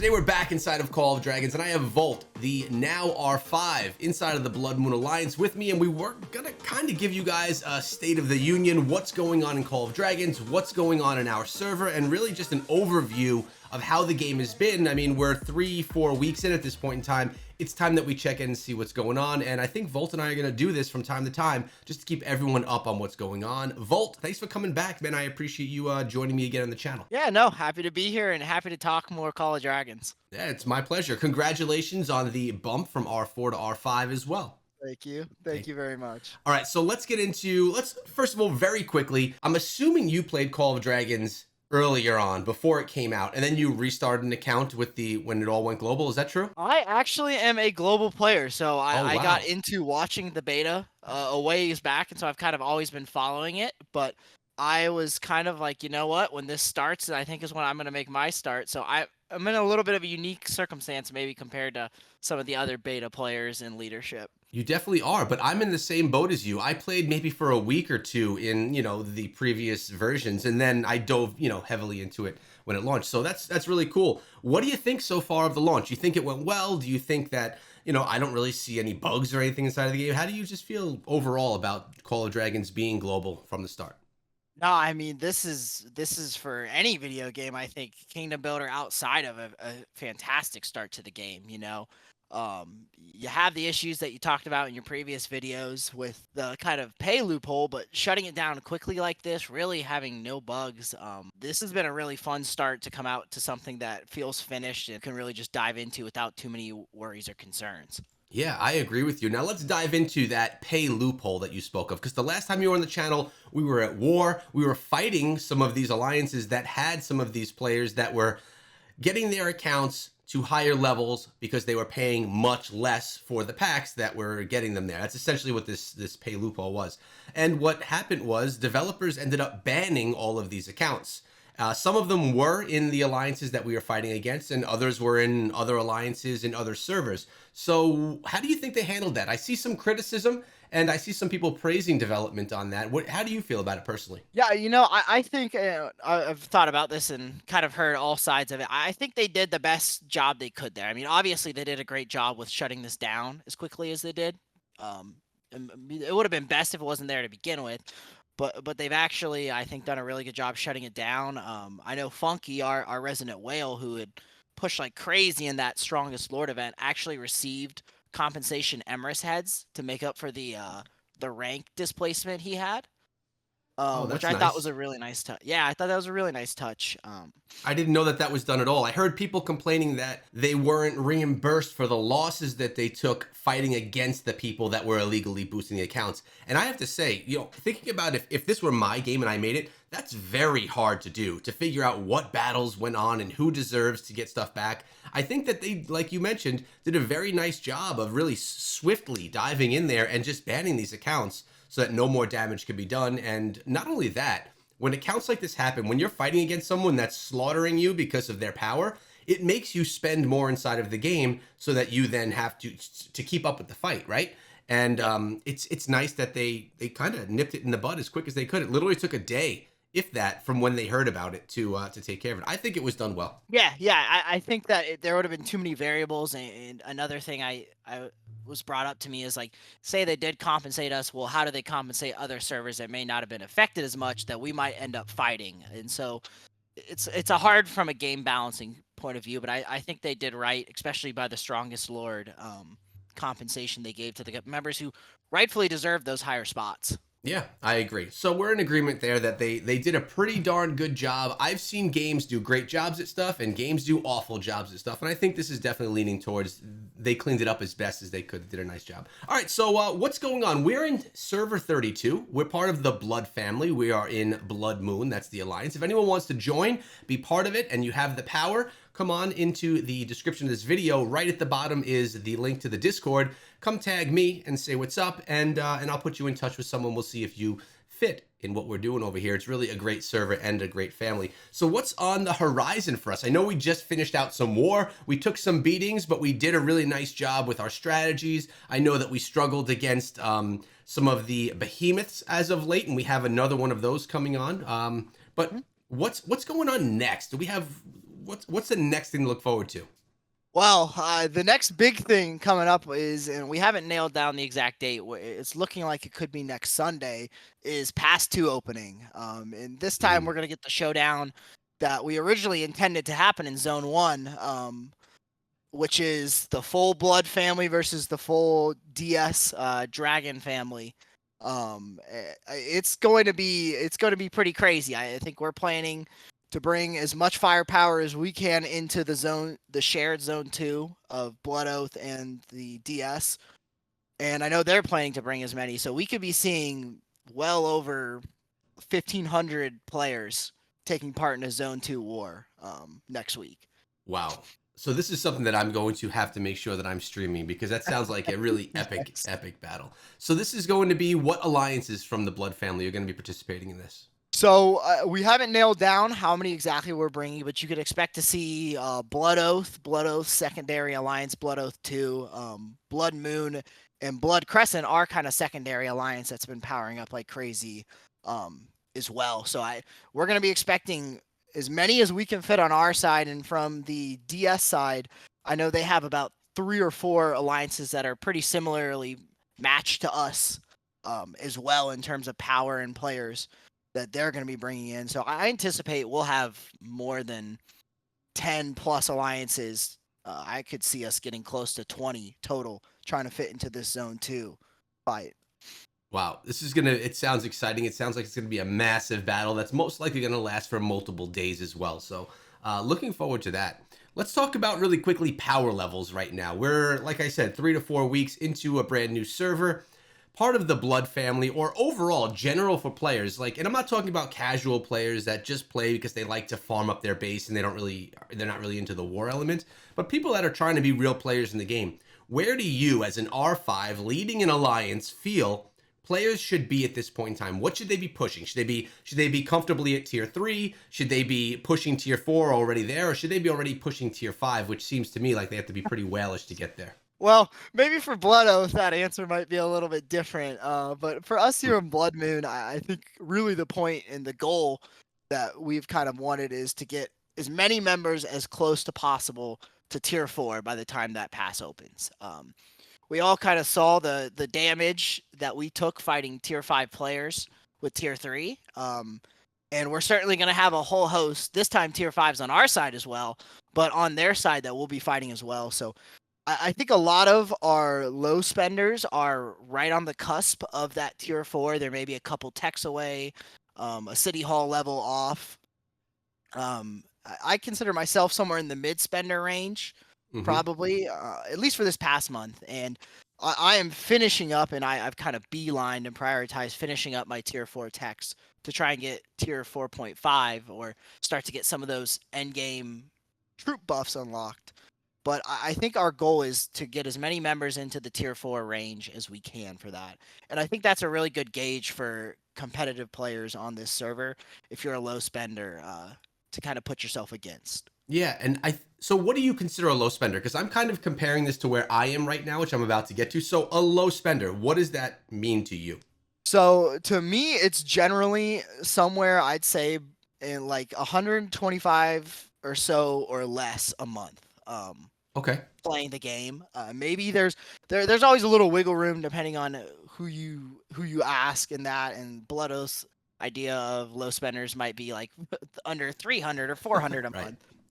Today we're back inside of Call of Dragons, and I have Volt, the now R5, inside of the Blood Moon Alliance with me, and we were gonna kind of give you guys a state of the union, what's going on in Call of Dragons, what's going on in our server, and really just an overview of how the game has been. I mean, we're 3-4 weeks in at this point in time. It's time that we check in and see what's going on, and I think Volt and I are gonna do this from time to time just to keep everyone up on what's going on. Volt, thanks for coming back, man. I appreciate you joining me again on the channel. Yeah, no, happy to be here and happy to talk more Call of Dragons. Yeah, it's my pleasure. Congratulations on the bump from R4 to R5 as well. Thank you. Thank you very much. All right, so let's get into, first of all, very quickly, I'm assuming you played Call of Dragons earlier on before it came out, and then you restarted an account with when it all went global. Is that true? I actually am a global player, so I, Oh, I wow. got into watching the beta a ways back, and so I've kind of always been following it. But I was kind of like, you know what? When this starts, I think is when I'm going to make my start. So I'm in a little bit of a unique circumstance, maybe compared to some of the other beta players in leadership. You definitely are, but I'm in the same boat as you. I played maybe for a week or two in, the previous versions, and then I dove, heavily into it when it launched. So that's really cool. What do you think so far of the launch? You think it went well? Do you think that, I don't really see any bugs or anything inside of the game? How do you just feel overall about Call of Dragons being global from the start? No, I mean this is for any video game. I think Kingdom Builder outside of a fantastic start to the game. You have the issues that you talked about in your previous videos with the kind of pay loophole, but shutting it down quickly like this, really having no bugs. This has been a really fun start to come out to something that feels finished and can really just dive into without too many worries or concerns. Yeah, I agree with you. Now let's dive into that pay loophole that you spoke of, because the last time you were on the channel, we were at war. We were fighting some of these alliances that had some of these players that were getting their accounts to higher levels because they were paying much less for the packs that were getting them there. That's essentially what this pay loophole was. And what happened was developers ended up banning all of these accounts. Some of them were in the alliances that we were fighting against, and others were in other alliances in other servers. So how do you think they handled that? I see some criticism, and I see some people praising development on that. How do you feel about it personally? Yeah, I think I've thought about this and kind of heard all sides of it. I think they did the best job they could there. I mean, obviously they did a great job with shutting this down as quickly as they did. It would have been best if it wasn't there to begin with, but they've actually, I think, done a really good job shutting it down. I know Funky, our resident whale, who had pushed like crazy in that Strongest Lord event, actually received compensation Emrys heads to make up for the rank displacement he had. Oh, Which that's I thought was nice. a really nice touch. Yeah, I thought that was a really nice touch. I didn't know that that was done at all. I heard people complaining that they weren't reimbursed for the losses that they took fighting against the people that were illegally boosting the accounts. And I have to say, thinking about if this were my game and I made it, that's very hard to do, to figure out what battles went on and who deserves to get stuff back. I think that they, like you mentioned, did a very nice job of really swiftly diving in there and just banning these accounts so that no more damage could be done. And not only that, when accounts like this happen, when you're fighting against someone that's slaughtering you because of their power, it makes you spend more inside of the game so that you then have to keep up with the fight, right? And it's nice that they kind of nipped it in the bud as quick as they could. It literally took a day, if that, from when they heard about it to take care of it. I think it was done well. Yeah. I think that there would have been too many variables. And another thing I was brought up to me is like, say they did compensate us. Well, how do they compensate other servers that may not have been affected as much that we might end up fighting? And so it's a hard from a game balancing point of view, but I think they did right, especially by the Strongest Lord compensation they gave to the members who rightfully deserve those higher spots. Yeah, I agree. So we're in agreement there that they did a pretty darn good job. I've seen games do great jobs at stuff and games do awful jobs at stuff. And I think this is definitely leaning towards they cleaned it up as best as they could. Did a nice job. All right, so what's going on? We're in server 32. We're part of the Blood family. We are in Blood Moon. That's the alliance. If anyone wants to join, be part of it, and you have the power, come on into the description of this video. Right at the bottom is the link to the Discord. Come tag me and say what's up, and I'll put you in touch with someone. We'll see if you fit in what we're doing over here. It's really a great server and a great family. So what's on the horizon for us? I know we just finished out some war. We took some beatings, but we did a really nice job with our strategies. I know that we struggled against some of the behemoths as of late, and we have another one of those coming on. But what's going on next? Do we have what's the next thing to look forward to? Well, the next big thing coming up is, and we haven't nailed down the exact date. It's looking like it could be next Sunday. Is Pass 2 opening? And this time Mhm. we're gonna get the showdown that we originally intended to happen in Zone 1, which is the full Blood family versus the full DS Dragon family. It's going to be pretty crazy. I think we're planning to bring as much firepower as we can into the shared Zone 2 of Blood Oath and the DS. And I know they're planning to bring as many, so we could be seeing well over 1,500 players taking part in a Zone 2 war next week. Wow. So this is something that I'm going to have to make sure that I'm streaming because that sounds like a really epic, Yes. epic battle. So this is going to be what alliances from the Blood family are going to be participating in this? So we haven't nailed down how many exactly we're bringing, but you could expect to see Blood Oath Secondary Alliance, Blood Oath 2, Blood Moon, and Blood Crescent are kind of secondary alliance that's been powering up like crazy as well. So we're going to be expecting as many as we can fit on our side, and from the DS side, I know they have about 3 or 4 alliances that are pretty similarly matched to us as well in terms of power and players that they're going to be bringing in. So I anticipate we'll have more than 10 plus alliances. I could see us getting close to 20 total trying to fit into this Zone 2 fight. Wow, it sounds exciting. It sounds like it's gonna be a massive battle that's most likely gonna last for multiple days as well. So, looking forward to that. Let's talk about really quickly power levels right now. We're, like I said, 3 to 4 weeks into a brand new server. Part of the Blood family, or overall general for players, like, and I'm not talking about casual players that just play because they like to farm up their base and they're not really into the war element, but people that are trying to be real players in the game. Where do you, as an R5 leading an alliance, feel players should be at this point in time? What should they be pushing? Should they be comfortably at tier 3? Should they be pushing tier 4 already there, or should they be already pushing tier 5, which seems to me like they have to be pretty whalish to get there? Well, maybe for Blood Oath, that answer might be a little bit different. But for us Hmm. here in Blood Moon, I think really the point and the goal that we've kind of wanted is to get as many members as close to possible to tier 4 by the time that pass opens. We all kind of saw the damage that we took fighting tier 5 players with tier 3. And we're certainly going to have a whole host, this time tier 5s on our side as well, but on their side that we'll be fighting as well. So I think a lot of our low spenders are right on the cusp of that tier 4. There may be a couple techs away, a city hall level off. I consider myself somewhere in the mid spender range, Hmm. probably, at least for this past month. And I am finishing up, and I've kind of beelined and prioritized finishing up my tier 4 techs to try and get tier 4.5 or start to get some of those end game troop buffs unlocked. But I think our goal is to get as many members into the tier 4 range as we can for that. And I think that's a really good gauge for competitive players on this server if you're a low spender to kind of put yourself against. Yeah, and so what do you consider a low spender? Because I'm kind of comparing this to where I am right now, which I'm about to get to. So a low spender, what does that mean to you? So to me, it's generally somewhere I'd say in like 125 or so or less a month. Okay. Playing the game. Maybe there's always a little wiggle room depending on who you ask in that. And Blood Oath's idea of low spenders might be like under 300 or 400 a Right.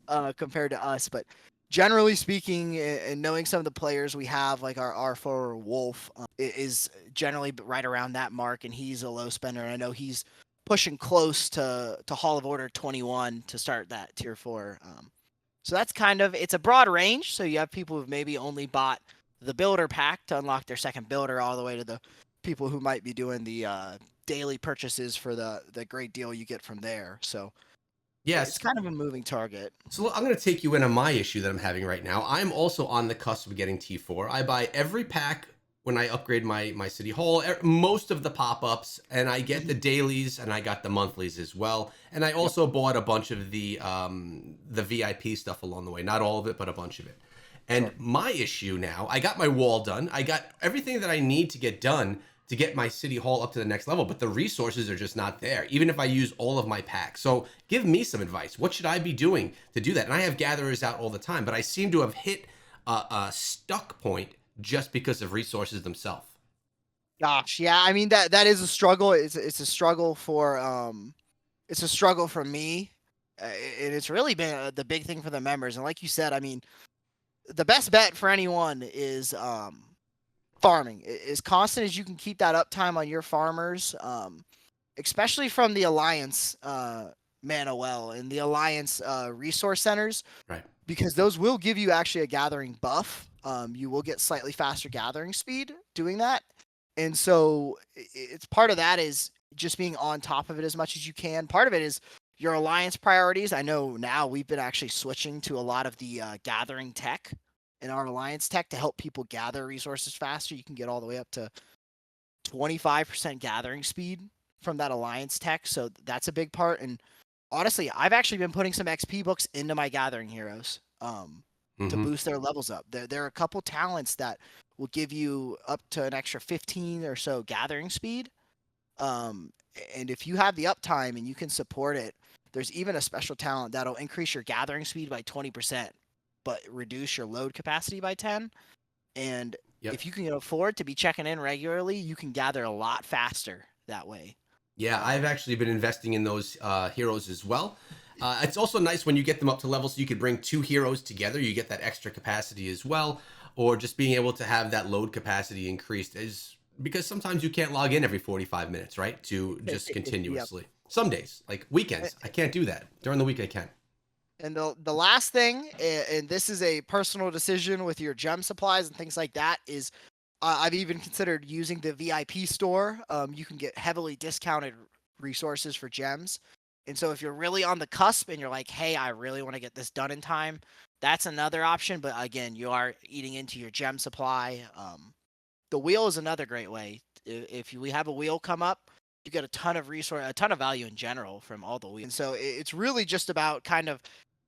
month compared to us. But generally speaking, and knowing some of the players we have, like our R4 Wolf is generally right around that mark, and he's a low spender. And I know he's pushing close to Hall of Order 21 to start that tier 4. So that's kind of, it's a broad range. So you have people who've maybe only bought the builder pack to unlock their second builder, all the way to the people who might be doing the daily purchases for the great deal you get from there. So it's Yes. kind of a moving target. So I'm going to take you in on my issue that I'm having right now. I'm also on the cusp of getting T4. I buy every pack when I upgrade my city hall, most of the pop-ups, and I get the Mhm. dailies and I got the monthlies as well. And I Yep. also bought a bunch of the VIP stuff along the way. Not all of it, but a bunch of it. And Sure. my issue now, I got my wall done. I got everything that I need to get done, to get my city hall up to the next level, but the resources are just not there, even if I use all of my packs. So give me some advice. What should I be doing to do that? And I have gatherers out all the time, but I seem to have hit a stuck point just because of resources themselves. Gosh, yeah, I mean that is a struggle. It's a struggle for it's a struggle for me. And it's really been the big thing for the members. And like you said, I mean, the best bet for anyone is farming. As constant as you can keep that uptime on your farmers, especially from the Alliance Manuel and the Alliance resource centers, Right. because those will give you actually a gathering buff. You will get slightly faster gathering speed doing that. And so it's part of that is just being on top of it as much as you can. Part of it is your alliance priorities. I know now we've been actually switching to a lot of the gathering tech in our alliance tech to help people gather resources faster. You can get all the way up to 25% gathering speed from that alliance tech. So that's a big part. And honestly, I've actually been putting some XP books into my gathering heroes to Hmm. boost their levels up. There are a couple talents that will give you up to an extra 15 or so gathering speed. Um, and if you have the uptime and you can support it, there's even a special talent that'll increase your gathering speed by 20%, but reduce your load capacity by 10. And Yep. if you can afford to be checking in regularly, you can gather a lot faster that way. Yeah, I've Um, actually been investing in those heroes as well. It's also nice when you get them up to level so you could bring two heroes together. You get that extra capacity as well, or just being able to have that load capacity increased is because sometimes you can't log in every 45 minutes, right? To just yep. continuously. Some days, like weekends, I can't do that. During the week, I can. And the last thing, and this is a personal decision with your gem supplies and things like that, is I've even considered using the VIP store. You can get heavily discounted resources for gems. And so if you're really on the cusp and you're like, hey, I really want to get this done in time, that's another option. But again, you are eating into your gem supply. The wheel is another great way. If we have a wheel come up, you get a ton of resource, a ton of value in general from all the wheels. And so it's really just about kind of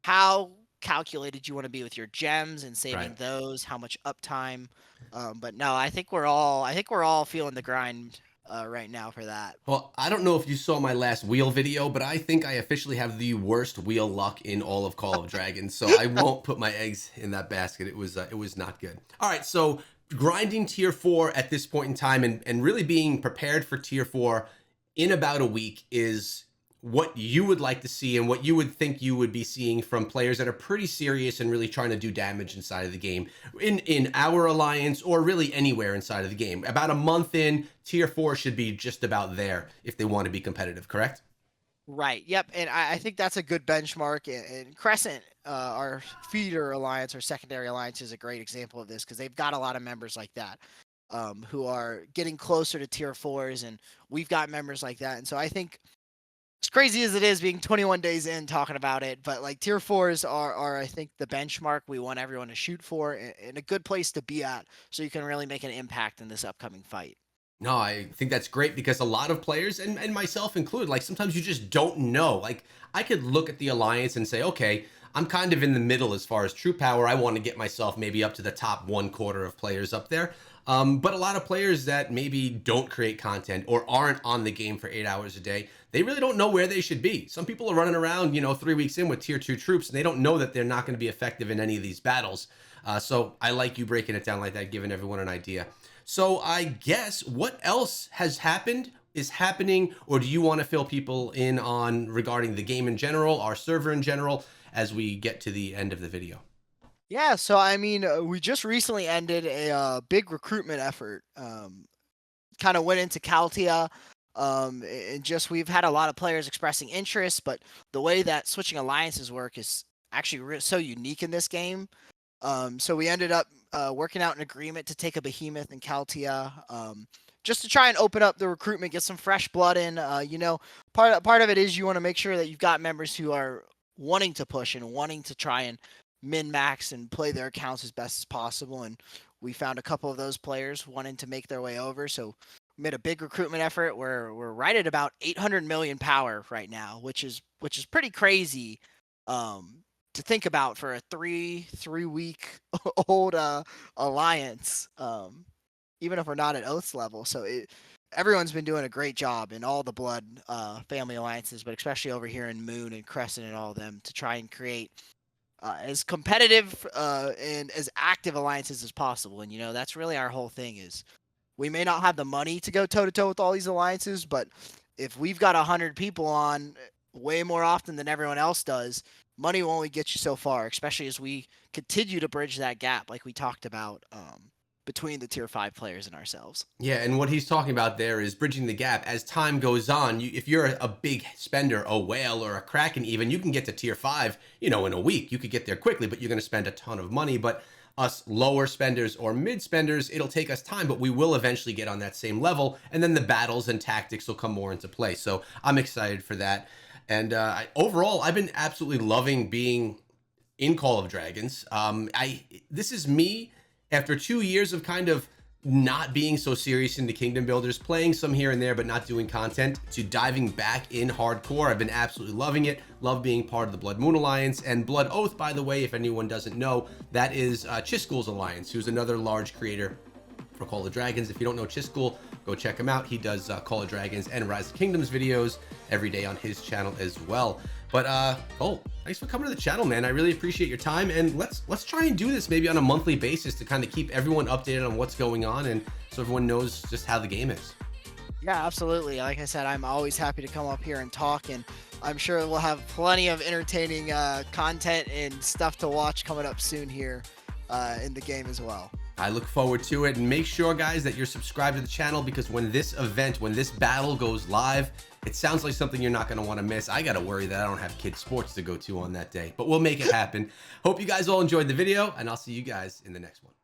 how calculated you want to be with your gems and saving Right. those, how much uptime. But no, I think we're all feeling the grind right now for that. Well, I don't know if you saw my last wheel video, but I think I officially have the worst wheel luck in all of Call of Dragons. So I won't put my eggs in that basket. It was not good. All right, so grinding tier 4 at this point in time and really being prepared for tier 4 in about a week is what you would like to see and what you would think you would be seeing from players that are pretty serious and really trying to do damage inside of the game in our alliance or really anywhere inside of the game. About a month in, tier 4 should be just about there if they want to be competitive, correct? Right. Yep. And I think that's a good benchmark. And Crescent, our feeder alliance or secondary alliance, is a great example of this because they've got a lot of members like that who are getting closer to tier 4s. And we've got members like that. And so I think as crazy as it is being 21 days in talking about it, but like tier 4s are I think the benchmark we want everyone to shoot for and a good place to be at so you can really make an impact in this upcoming fight. No, I think that's great because a lot of players, and myself included, like sometimes you just don't know. Like I could look at the alliance and say, okay, I'm kind of in the middle as far as true power. I want to get myself maybe up to the top one quarter of players up there. But a lot of players that maybe don't create content or aren't on the game for 8 hours a day, they really don't know where they should be. Some people are running around, 3 weeks in with tier 2 troops, and they don't know that they're not going to be effective in any of these battles. So I like you breaking it down like that, giving everyone an idea. So I guess what else has happened is happening, or do you want to fill people in on regarding the game in general, our server in general, as we get to the end of the video? Yeah, so I mean, we just recently ended a big recruitment effort. Kind of went into Caltia, and just we've had a lot of players expressing interest, but the way that switching alliances work is actually so unique in this game. So we ended up working out an agreement to take a behemoth in Caltia, just to try and open up the recruitment, get some fresh blood in. Part of it is you want to make sure that you've got members who are wanting to push and wanting to try and min max and play their accounts as best as possible. And we found a couple of those players wanting to make their way over. So we made a big recruitment effort where we're right at about 800 million power right now, which is pretty crazy. To think about for a three week old alliance. even if we're not at Oath's level. So everyone's been doing a great job in all the Blood family alliances, but especially over here in Moon and Crescent and all of them to try and create as competitive and as active alliances as possible. And that's really our whole thing is we may not have the money to go toe to toe with all these alliances, but if we've got 100 people on way more often than everyone else does, money will only get you so far, especially as we continue to bridge that gap like we talked about between the tier 5 players and ourselves. Yeah, and what he's talking about there is bridging the gap. As time goes on, if you're a big spender, a whale or a Kraken even, you can get to tier 5, in a week. You could get there quickly, but you're going to spend a ton of money. But us lower spenders or mid spenders, it'll take us time, but we will eventually get on that same level. And then the battles and tactics will come more into play. So I'm excited for that. And overall, I've been absolutely loving being in Call of Dragons. This is me after 2 years of kind of not being so serious into Kingdom Builders, playing some here and there, but not doing content, to diving back in hardcore. I've been absolutely loving it. Love being part of the Blood Moon Alliance. And Blood Oath, by the way, if anyone doesn't know, that is Chiscool's alliance, who's another large creator for Call of Dragons. If you don't know Chiscool, go check him out. He does Call of Dragons and Rise of Kingdoms videos every day on his channel as well. But Cole, thanks for coming to the channel, man. I really appreciate your time, and let's try and do this maybe on a monthly basis to kind of keep everyone updated on what's going on, and so everyone knows just how the game is. Yeah, absolutely. Like I said, I'm always happy to come up here and talk, and I'm sure we'll have plenty of entertaining content and stuff to watch coming up soon here in the game as well. I look forward to it, and make sure, guys, that you're subscribed to the channel, because when this battle goes live, it sounds like something you're not going to want to miss. I got to worry that I don't have kids' sports to go to on that day, but we'll make it happen. Hope you guys all enjoyed the video, and I'll see you guys in the next one.